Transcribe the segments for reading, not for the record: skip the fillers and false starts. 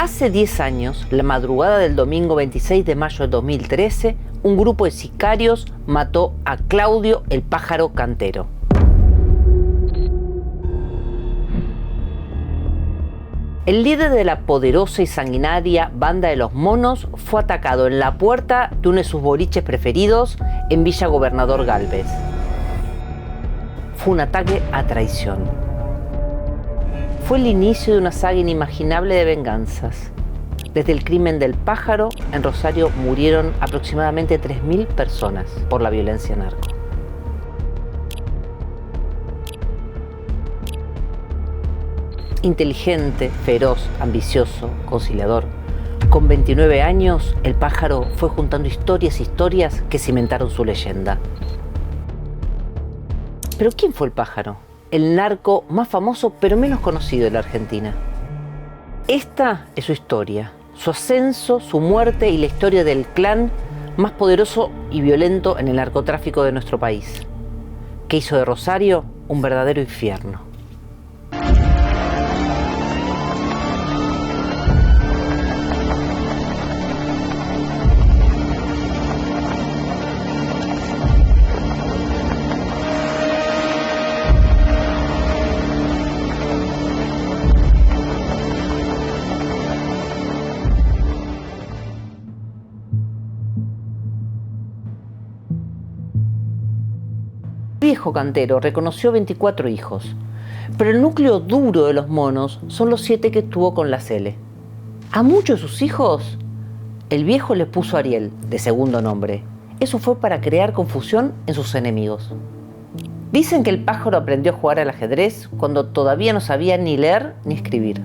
Hace 10 años, la madrugada del domingo 26 de mayo de 2013, un grupo de sicarios mató a Claudio el Pájaro Cantero. El líder de la poderosa y sanguinaria Banda de los Monos fue atacado en la puerta de uno de sus boliches preferidos en Villa Gobernador Galvez. Fue un ataque a traición. Fue el inicio de una saga inimaginable de venganzas. Desde el crimen del pájaro, en Rosario murieron aproximadamente 3.000 personas por la violencia narco. Inteligente, feroz, ambicioso, conciliador. Con 29 años, el pájaro fue juntando historias que cimentaron su leyenda. ¿Pero quién fue el pájaro? El narco más famoso pero menos conocido de la Argentina. Esta es su historia, su ascenso, su muerte y la historia del clan más poderoso y violento en el narcotráfico de nuestro país, que hizo de Rosario un verdadero infierno. El viejo Cantero reconoció 24 hijos, pero el núcleo duro de los Monos son los 7 que tuvo con la Cele. A muchos de sus hijos, el viejo le puso Ariel, de segundo nombre. Eso fue para crear confusión en sus enemigos. Dicen que el pájaro aprendió a jugar al ajedrez cuando todavía no sabía ni leer ni escribir.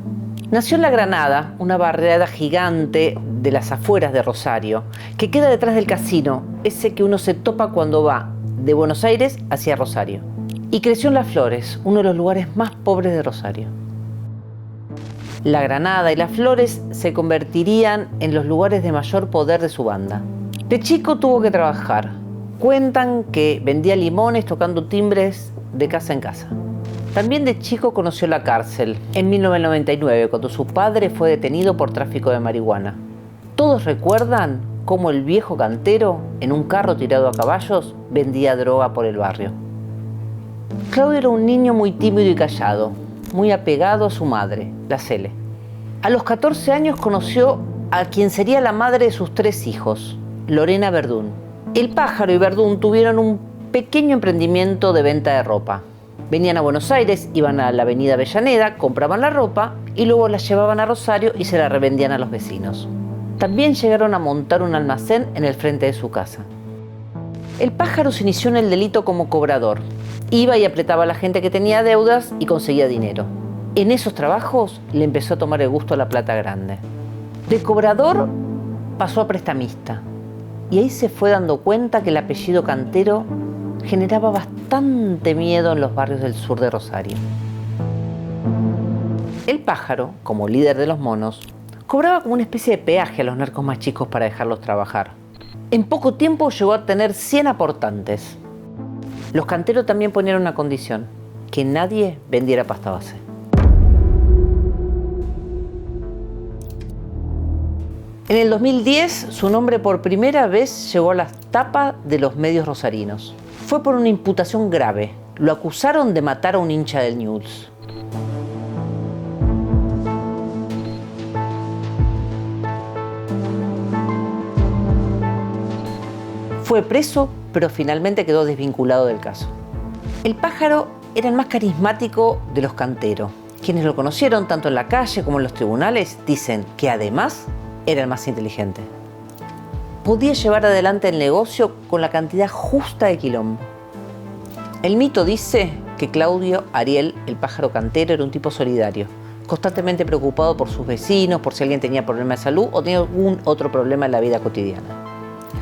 Nació en La Granada, una barriada gigante de las afueras de Rosario, que queda detrás del casino, ese que uno se topa cuando va de Buenos Aires hacia Rosario. Y creció en Las Flores, uno de los lugares más pobres de Rosario. La Granada y Las Flores se convertirían en los lugares de mayor poder de su banda. De chico tuvo que trabajar. Cuentan que vendía limones tocando timbres de casa en casa. También de chico conoció la cárcel en 1999, cuando su padre fue detenido por tráfico de marihuana. Todos recuerdan cómo el viejo Cantero, en un carro tirado a caballos, vendía droga por el barrio. Claudio era un niño muy tímido y callado, muy apegado a su madre, la Cele. A los 14 años conoció a quien sería la madre de sus 3 hijos, Lorena Verdún. El pájaro y Verdún tuvieron un pequeño emprendimiento de venta de ropa. Venían a Buenos Aires, iban a la avenida Avellaneda, compraban la ropa y luego la llevaban a Rosario y se la revendían a los vecinos. También llegaron a montar un almacén en el frente de su casa. El pájaro se inició en el delito como cobrador. Iba y apretaba a la gente que tenía deudas y conseguía dinero. En esos trabajos le empezó a tomar el gusto a la plata grande. De cobrador pasó a prestamista. Y ahí se fue dando cuenta que el apellido Cantero generaba bastante miedo en los barrios del sur de Rosario. El pájaro, como líder de los Monos, cobraba como una especie de peaje a los narcos más chicos para dejarlos trabajar. En poco tiempo llegó a tener 100 aportantes. Los Canteros también ponían una condición: que nadie vendiera pasta base. En el 2010, su nombre por primera vez llegó a las tapas de los medios rosarinos. Fue por una imputación grave. Lo acusaron de matar a un hincha del Newell's. Fue preso, pero finalmente quedó desvinculado del caso. El pájaro era el más carismático de los Canteros. Quienes lo conocieron tanto en la calle como en los tribunales dicen que además era el más inteligente. Podía llevar adelante el negocio con la cantidad justa de quilombo. El mito dice que Claudio Ariel, el pájaro Cantero, era un tipo solidario, constantemente preocupado por sus vecinos, por si alguien tenía problemas de salud o tenía algún otro problema en la vida cotidiana.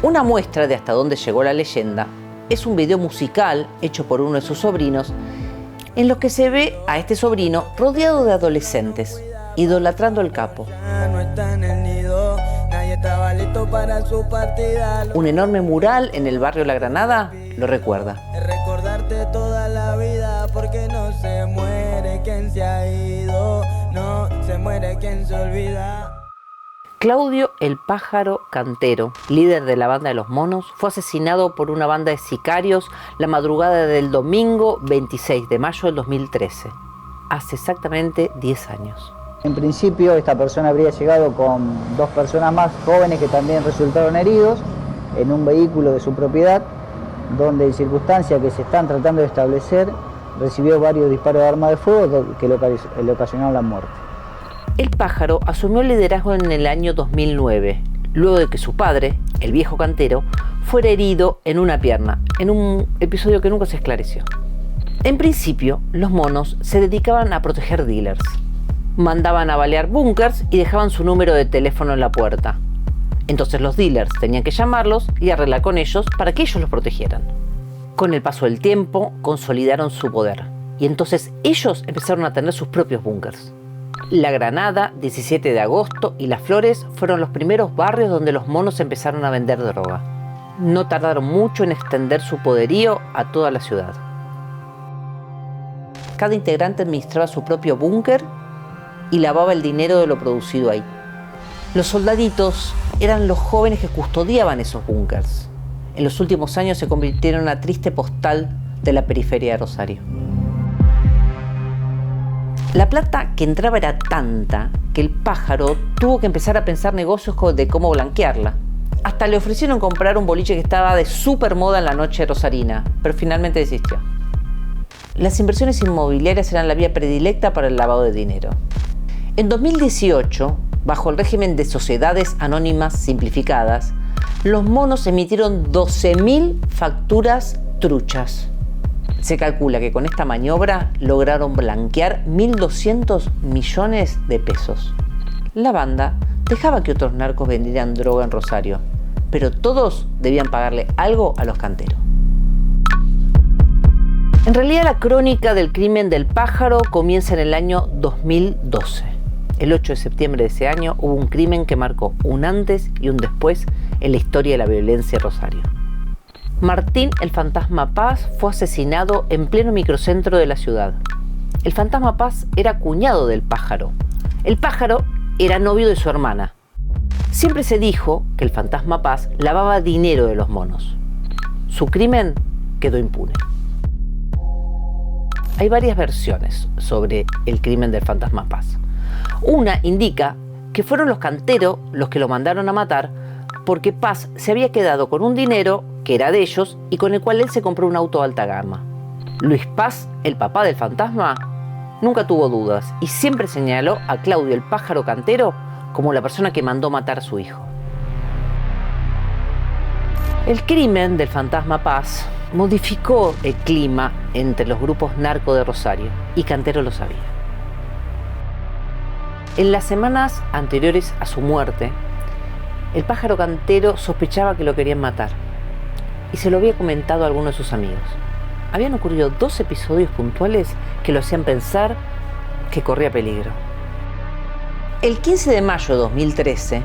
Una muestra de hasta dónde llegó la leyenda es un video musical hecho por uno de sus sobrinos, en lo que se ve a este sobrino rodeado de adolescentes, idolatrando al capo. Un enorme mural en el barrio La Granada lo recuerda. Recordarte toda la vida porque no se muere quien se ha ido, no se muere quien se olvida. Claudio el Pájaro Cantero, líder de la banda de los monos, fue asesinado por una banda de sicarios la madrugada del domingo 26 de mayo del 2013, hace exactamente 10 años. En principio esta persona habría llegado con 2 personas más jóvenes que también resultaron heridos en un vehículo de su propiedad, donde en circunstancias que se están tratando de establecer recibió varios disparos de arma de fuego que le ocasionaron la muerte. El Pájaro asumió el liderazgo en el año 2009, luego de que su padre, el Viejo Cantero, fuera herido en una pierna, en un episodio que nunca se esclareció. En principio, los monos se dedicaban a proteger dealers. Mandaban a balear búnkers y dejaban su número de teléfono en la puerta. Entonces los dealers tenían que llamarlos y arreglar con ellos para que ellos los protegieran. Con el paso del tiempo, consolidaron su poder y entonces ellos empezaron a tener sus propios búnkers. La Granada, 17 de agosto y Las Flores fueron los primeros barrios donde los monos empezaron a vender droga. No tardaron mucho en extender su poderío a toda la ciudad. Cada integrante administraba su propio búnker y lavaba el dinero de lo producido ahí. Los soldaditos eran los jóvenes que custodiaban esos búnkers. En los últimos años se convirtieron en una triste postal de la periferia de Rosario. La plata que entraba era tanta que el Pájaro tuvo que empezar a pensar negocios de cómo blanquearla. Hasta le ofrecieron comprar un boliche que estaba de súper moda en la noche rosarina, pero finalmente desistió. Las inversiones inmobiliarias eran la vía predilecta para el lavado de dinero. En 2018, bajo el régimen de sociedades anónimas simplificadas, los monos emitieron 12.000 facturas truchas. Se calcula que con esta maniobra lograron blanquear 1.200 millones de pesos. La banda dejaba que otros narcos vendieran droga en Rosario, pero todos debían pagarle algo a los canteros. En realidad la crónica del crimen del Pájaro comienza en el año 2012. El 8 de septiembre de ese año hubo un crimen que marcó un antes y un después en la historia de la violencia en Rosario. Martín el Fantasma Paz fue asesinado en pleno microcentro de la ciudad. El Fantasma Paz era cuñado del Pájaro. El Pájaro era novio de su hermana. Siempre se dijo que el Fantasma Paz lavaba dinero de los monos. Su crimen quedó impune. Hay varias versiones sobre el crimen del Fantasma Paz. Una indica que fueron los canteros los que lo mandaron a matar porque Paz se había quedado con un dinero que era de ellos y con el cual él se compró un auto de alta gama. Luis Paz, el papá del fantasma, nunca tuvo dudas y siempre señaló a Claudio el Pájaro Cantero como la persona que mandó matar a su hijo. El crimen del Fantasma Paz modificó el clima entre los grupos narco de Rosario y Cantero lo sabía. En las semanas anteriores a su muerte, el Pájaro Cantero sospechaba que lo querían matar y se lo había comentado a algunos de sus amigos. Habían ocurrido 2 episodios puntuales que lo hacían pensar que corría peligro. El 15 de mayo de 2013,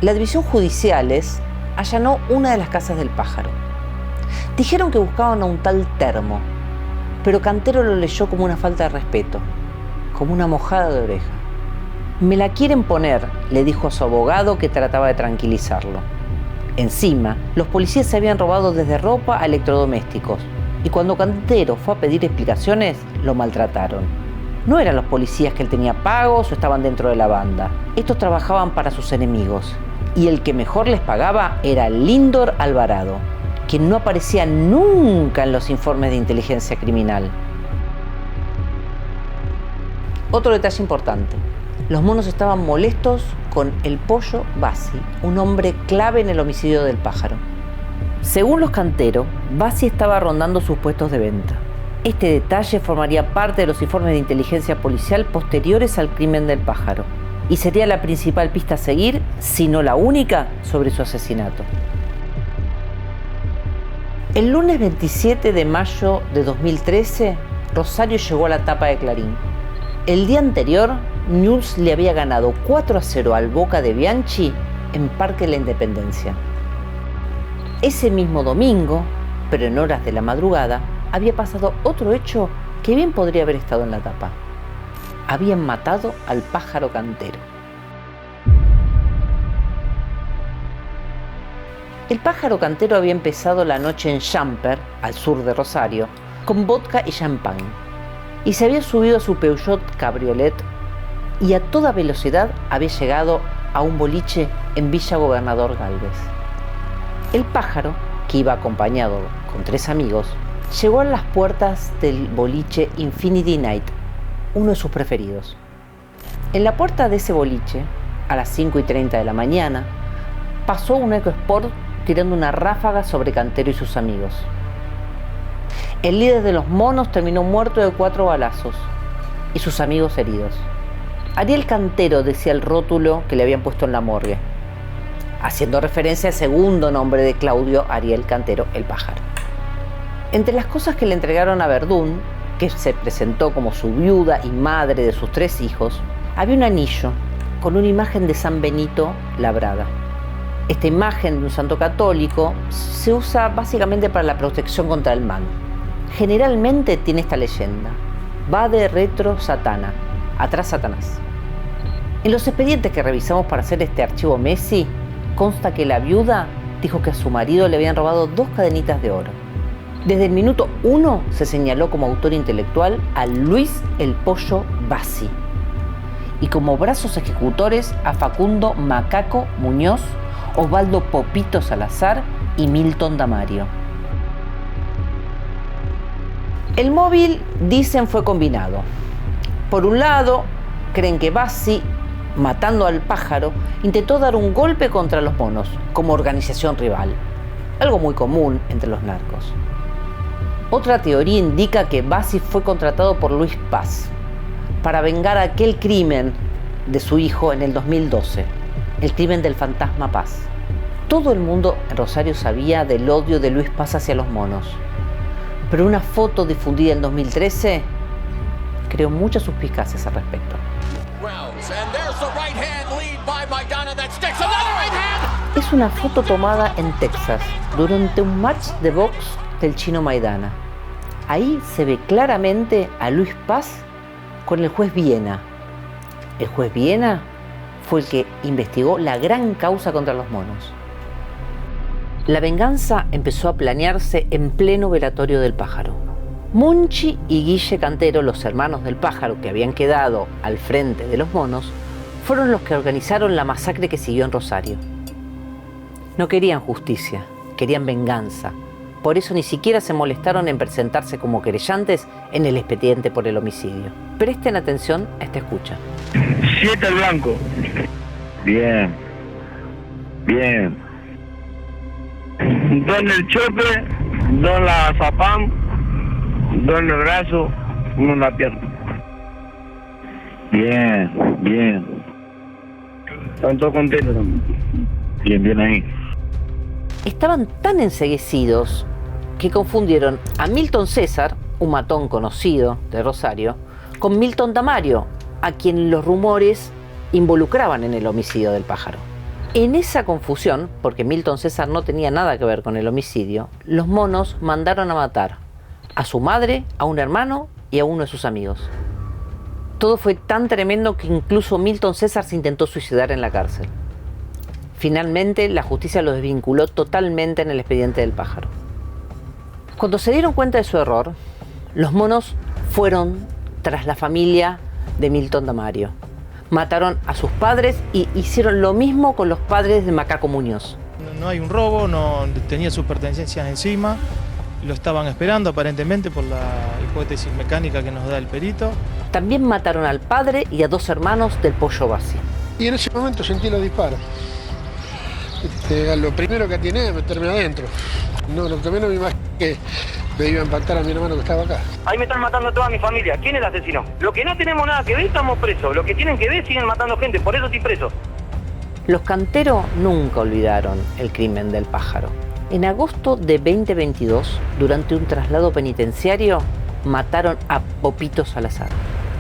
la División Judiciales allanó una de las casas del Pájaro. Dijeron que buscaban a un tal Termo, pero Cantero lo leyó como una falta de respeto, como una mojada de oreja. «Me la quieren poner», le dijo a su abogado que trataba de tranquilizarlo. Encima, los policías se habían robado desde ropa a electrodomésticos y cuando Cantero fue a pedir explicaciones, lo maltrataron. No eran los policías que él tenía pagos o estaban dentro de la banda. Estos trabajaban para sus enemigos y el que mejor les pagaba era Lindor Alvarado, que no aparecía nunca en los informes de inteligencia criminal. Otro detalle importante. Los monos estaban molestos con el Pollo Bassi, un hombre clave en el homicidio del Pájaro. Según los canteros, Bassi estaba rondando sus puestos de venta. Este detalle formaría parte de los informes de inteligencia policial posteriores al crimen del Pájaro y sería la principal pista a seguir, si no la única, sobre su asesinato. El lunes 27 de mayo de 2013, Rosario llegó a la tapa de Clarín. El día anterior, Newell's le había ganado 4-0 al Boca de Bianchi en Parque La Independencia. Ese mismo domingo, pero en horas de la madrugada, había pasado otro hecho que bien podría haber estado en la tapa. Habían matado al Pájaro Cantero. El pájaro cantero había empezado la noche en Jumper, al sur de Rosario, con vodka y champán, y se había subido a su Peugeot Cabriolet y a toda velocidad había llegado a un boliche en Villa Gobernador Galvez. El pájaro, que iba acompañado con 3 amigos, llegó a las puertas del boliche Infinity Night, uno de sus preferidos. En la puerta de ese boliche, a las 5:30 de la mañana, pasó un EcoSport tirando una ráfaga sobre Cantero y sus amigos. El líder de los monos terminó muerto de 4 balazos y sus amigos heridos. Ariel Cantero decía el rótulo que le habían puesto en la morgue, haciendo referencia al segundo nombre de Claudio Ariel Cantero, el pájaro. Entre las cosas que le entregaron a Verdún, que se presentó como su viuda y madre de sus 3 hijos, había un anillo con una imagen de San Benito labrada. Esta imagen de un santo católico se usa básicamente para la protección contra el mal. Generalmente tiene esta leyenda: Vade retro Satana, atrás Satanás. En los expedientes que revisamos para hacer este archivo Messi, consta que la viuda dijo que a su marido le habían robado 2 cadenitas de oro. Desde el minuto 1 se señaló como autor intelectual a Luis el Pollo Bassi y como brazos ejecutores a Facundo Macaco Muñoz, Osvaldo Popito Salazar y Milton Damario. El móvil, dicen, fue combinado. Por un lado, creen que Bassi, matando al pájaro, intentó dar un golpe contra los monos como organización rival, algo muy común entre los narcos. Otra teoría indica que Bassi fue contratado por Luis Paz para vengar aquel crimen de su hijo en el 2012, el crimen del fantasma Paz. Todo el mundo en Rosario sabía del odio de Luis Paz hacia los monos, pero una foto difundida en 2013 creó muchas suspicacias al respecto. Es una foto tomada en Texas durante un match de box del chino Maidana. Ahí se ve claramente a Luis Paz con el juez Viena. El juez Viena fue el que investigó la gran causa contra los monos. La venganza empezó a planearse en pleno velatorio del pájaro. Monchi y Guille Cantero, los hermanos del pájaro que habían quedado al frente de los monos, fueron los que organizaron la masacre que siguió en Rosario. No querían justicia, querían venganza. Por eso ni siquiera se molestaron en presentarse como querellantes en el expediente por el homicidio. Presten atención a esta escucha. 7 al blanco. Bien. Bien. 2 en el chope, 2 en la zapam, 2 en el brazo, 1 en la pierna. Bien, bien. Están todos contentos. Bien, bien ahí. Estaban tan enceguecidos que confundieron a Milton César, un matón conocido de Rosario, con Milton Damario, a quien los rumores involucraban en el homicidio del pájaro. En esa confusión, porque Milton César no tenía nada que ver con el homicidio, los monos mandaron a matar a su madre, a un hermano y a uno de sus amigos. Todo fue tan tremendo que incluso Milton César se intentó suicidar en la cárcel. Finalmente, la justicia los desvinculó totalmente en el expediente del pájaro. Cuando se dieron cuenta de su error, los monos fueron tras la familia de Milton Damario. Mataron a sus padres y hicieron lo mismo con los padres de Macaco Muñoz. No hay un robo, no tenía sus pertenencias encima, lo estaban esperando aparentemente por la hipótesis mecánica que nos da el perito. También mataron al padre y a 2 hermanos del Pollo Bassi. Y en ese momento sentí los disparos. Lo primero que atiné es meterme adentro. No, lo que menos me imaginé que me iba a impactar a mi hermano que estaba acá. Ahí me están matando a toda mi familia. ¿Quién es el asesino? Lo que no tenemos nada que ver, estamos presos. Lo que tienen que ver, siguen matando gente. Por eso estoy preso. Los Cantero nunca olvidaron el crimen del pájaro. En agosto de 2022, durante un traslado penitenciario, mataron a Popito Salazar.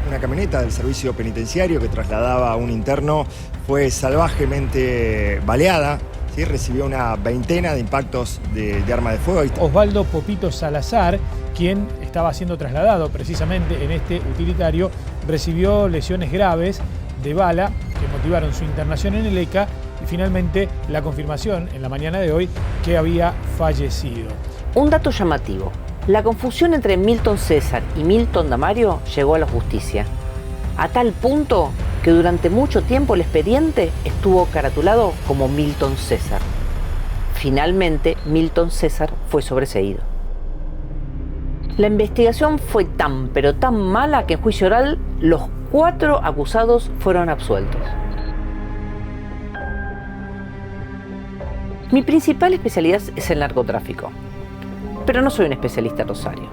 Una camioneta del servicio penitenciario que trasladaba a un interno fue salvajemente baleada. ¿Sí? Recibió una veintena de impactos de arma de fuego. Osvaldo Popito Salazar, quien estaba siendo trasladado precisamente en este utilitario, recibió lesiones graves de bala que motivaron su internación en el ECA y finalmente la confirmación en la mañana de hoy que había fallecido. Un dato llamativo. La confusión entre Milton César y Milton Damario llegó a la justicia, a tal punto que durante mucho tiempo el expediente estuvo caratulado como Milton César. Finalmente, Milton César fue sobreseído. La investigación fue tan, pero tan mala que en juicio oral los 4 acusados fueron absueltos. Mi principal especialidad es el narcotráfico, pero no soy un especialista en Rosario.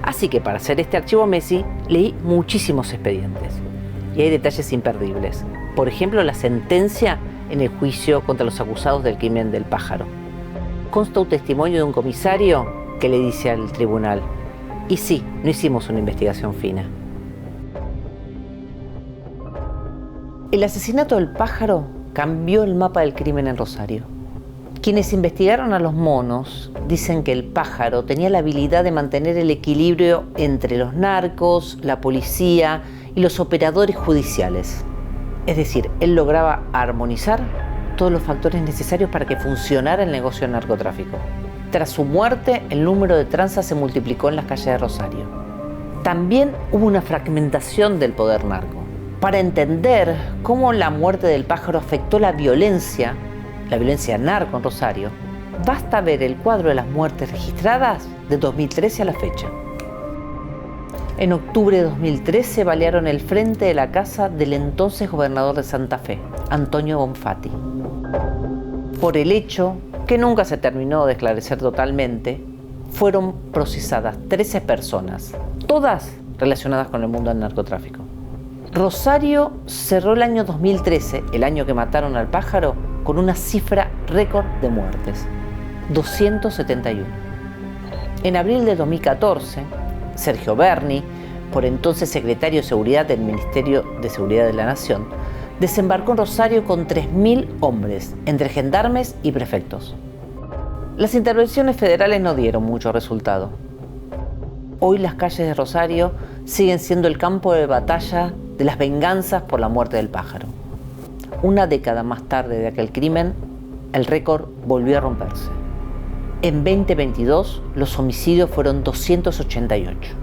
Así que para hacer este archivo Messi leí muchísimos expedientes y hay detalles imperdibles. Por ejemplo, la sentencia en el juicio contra los acusados del crimen del Pájaro. Consta un testimonio de un comisario que le dice al tribunal: y sí, no hicimos una investigación fina. El asesinato del Pájaro cambió el mapa del crimen en Rosario. Quienes investigaron a los monos dicen que el Pájaro tenía la habilidad de mantener el equilibrio entre los narcos, la policía y los operadores judiciales. Es decir, él lograba armonizar todos los factores necesarios para que funcionara el negocio del narcotráfico. Tras su muerte, el número de tranzas se multiplicó en las calles de Rosario. También hubo una fragmentación del poder narco. Para entender cómo la muerte del Pájaro afectó la violencia narco en Rosario, basta ver el cuadro de las muertes registradas de 2013 a la fecha. En octubre de 2013 balearon el frente de la casa del entonces gobernador de Santa Fe, Antonio Bonfatti. Por el hecho, que nunca se terminó de esclarecer totalmente, fueron procesadas 13 personas, todas relacionadas con el mundo del narcotráfico. Rosario cerró el año 2013, el año que mataron al Pájaro, con una cifra récord de muertes, 271. En abril de 2014, Sergio Berni, por entonces secretario de Seguridad del Ministerio de Seguridad de la Nación, desembarcó en Rosario con 3.000 hombres, entre gendarmes y prefectos. Las intervenciones federales no dieron mucho resultado. Hoy las calles de Rosario siguen siendo el campo de batalla de las venganzas por la muerte del Pájaro. Una década más tarde de aquel crimen, el récord volvió a romperse. En 2022, los homicidios fueron 288.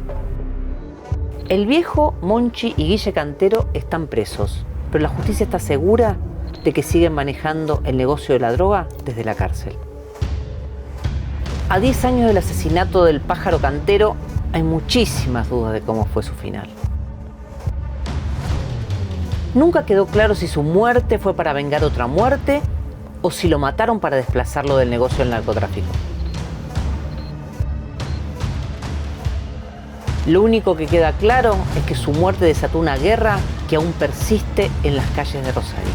El Viejo, Monchi y Guille Cantero están presos, pero la justicia está segura de que siguen manejando el negocio de la droga desde la cárcel. A 10 años del asesinato del Pájaro Cantero, hay muchísimas dudas de cómo fue su final. Nunca quedó claro si su muerte fue para vengar otra muerte o si lo mataron para desplazarlo del negocio del narcotráfico. Lo único que queda claro es que su muerte desató una guerra que aún persiste en las calles de Rosario.